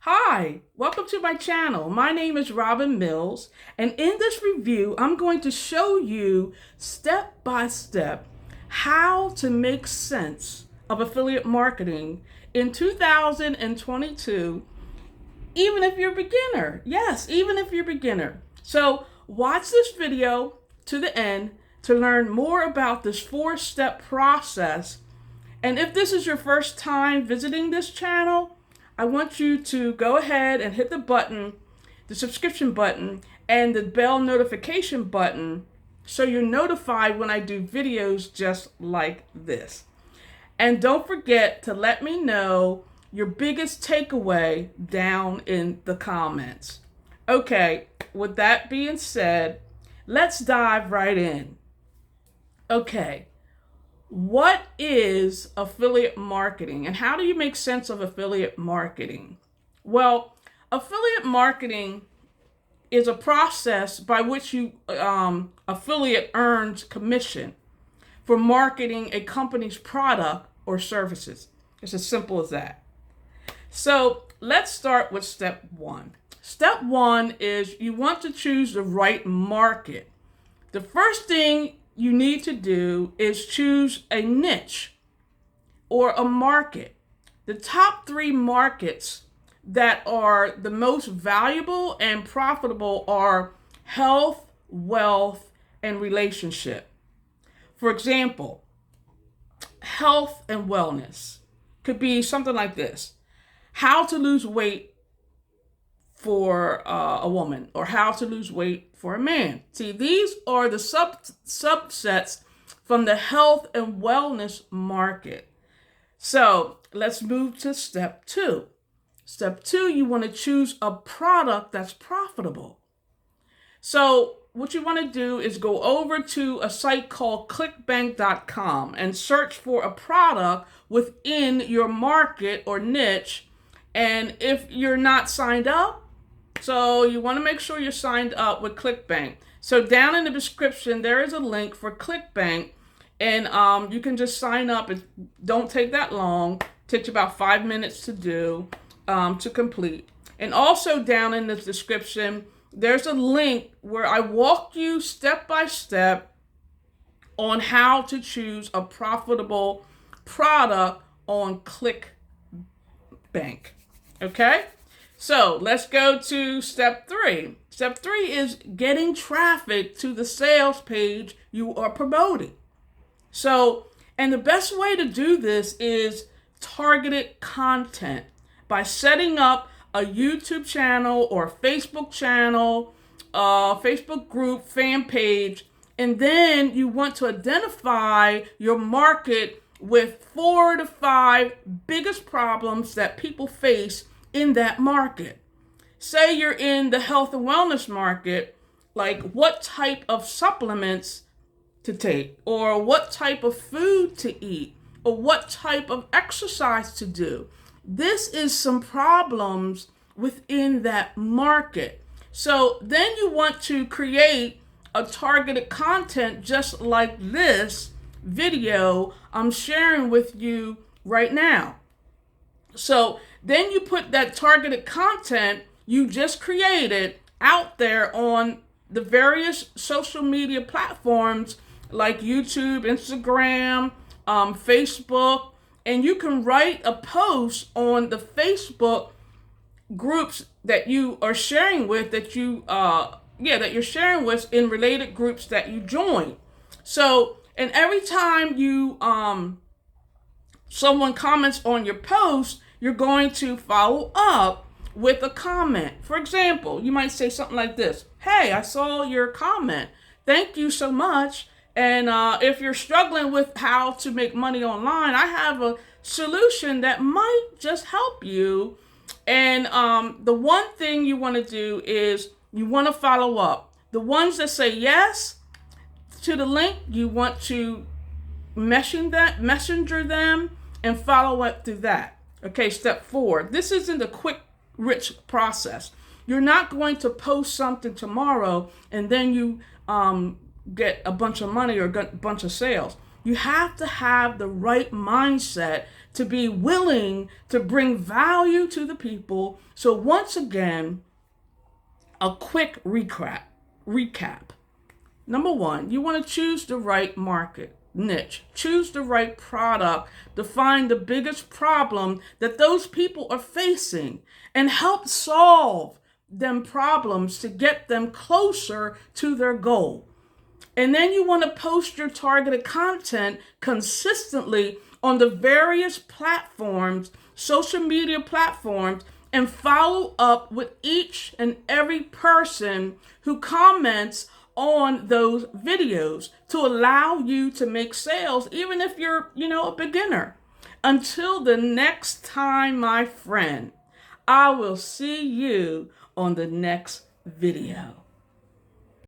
Hi, welcome to my channel. My name is Robin Mills, and in this review, I'm going to show you step by step how to make sense of affiliate marketing in 2022, even if you're a beginner. Yes, even if you're a beginner. So watch this video to the end to learn more about this 4-step process. And if this is your first time visiting this channel, I want you to go ahead and hit the button, the subscription button, and the bell notification button so you're notified when I do videos just like this. And don't forget to let me know your biggest takeaway down in the comments. Okay, with that being said, let's dive right in. Okay. What is affiliate marketing and how do you make sense of affiliate marketing? Well, affiliate marketing is a process by which you affiliate earns commission for marketing a company's product or services. It's as simple as that. So let's start with step one. Step one is you want to choose the right market. The first thing you need to do is choose a niche or a market. The top 3 markets that are the most valuable and profitable are health, wealth, and relationship. For example, health and wellness could be something like this: how to lose weight for a woman, or how to lose weight for a man. See, these are the subsets from the health and wellness market. So let's move to step 2. Step 2, you want to choose a product that's profitable. So what you want to do is go over to a site called clickbank.com and search for a product within your market or niche. And if you're not signed up, so you want to make sure you're signed up with ClickBank. So down in the description, there is a link for ClickBank, and you can just sign up. It don't take that long. It takes about 5 minutes to do, to complete. And also down in the description, there's a link where I walk you step by step on how to choose a profitable product on ClickBank. Okay? So let's go to step 3. Step 3 is getting traffic to the sales page you are promoting. So, and the best way to do this is targeted content by setting up a YouTube channel or Facebook channel, Facebook group, fan page, and then you want to identify your market with 4 to 5 biggest problems that people face in that market. Say you're in the health and wellness market, like what type of supplements to take, or what type of food to eat, or what type of exercise to do. This is some problems within that market. So then you want to create a targeted content just like this video I'm sharing with you right now. So then you put that targeted content you just created out there on the various social media platforms like YouTube, Instagram, Facebook, and you can write a post on the Facebook groups that you are sharing with, that you're sharing with in related groups that you join. So, and every time you someone comments on your post, you're going to follow up with a comment. For example, you might say something like this: hey, I saw your comment. Thank you so much. And if you're struggling with how to make money online, I have a solution that might just help you. And the one thing you want to do is you want to follow up. The ones that say yes to the link, you want to messenger them and follow up through that. Okay, step 4. This isn't a quick, rich process. You're not going to post something tomorrow and then you get a bunch of money or a bunch of sales. You have to have the right mindset to be willing to bring value to the people. So once again, a quick recap. Number one, you want to choose the right market niche. Choose the right product to find the biggest problem that those people are facing and help solve them problems to get them closer to their goal. And then you want to post your targeted content consistently on the various platforms, social media platforms, and follow up with each and every person who comments on those videos to allow you to make sales, even if you're, a beginner. Until the next time, my friend, I will see you on the next video.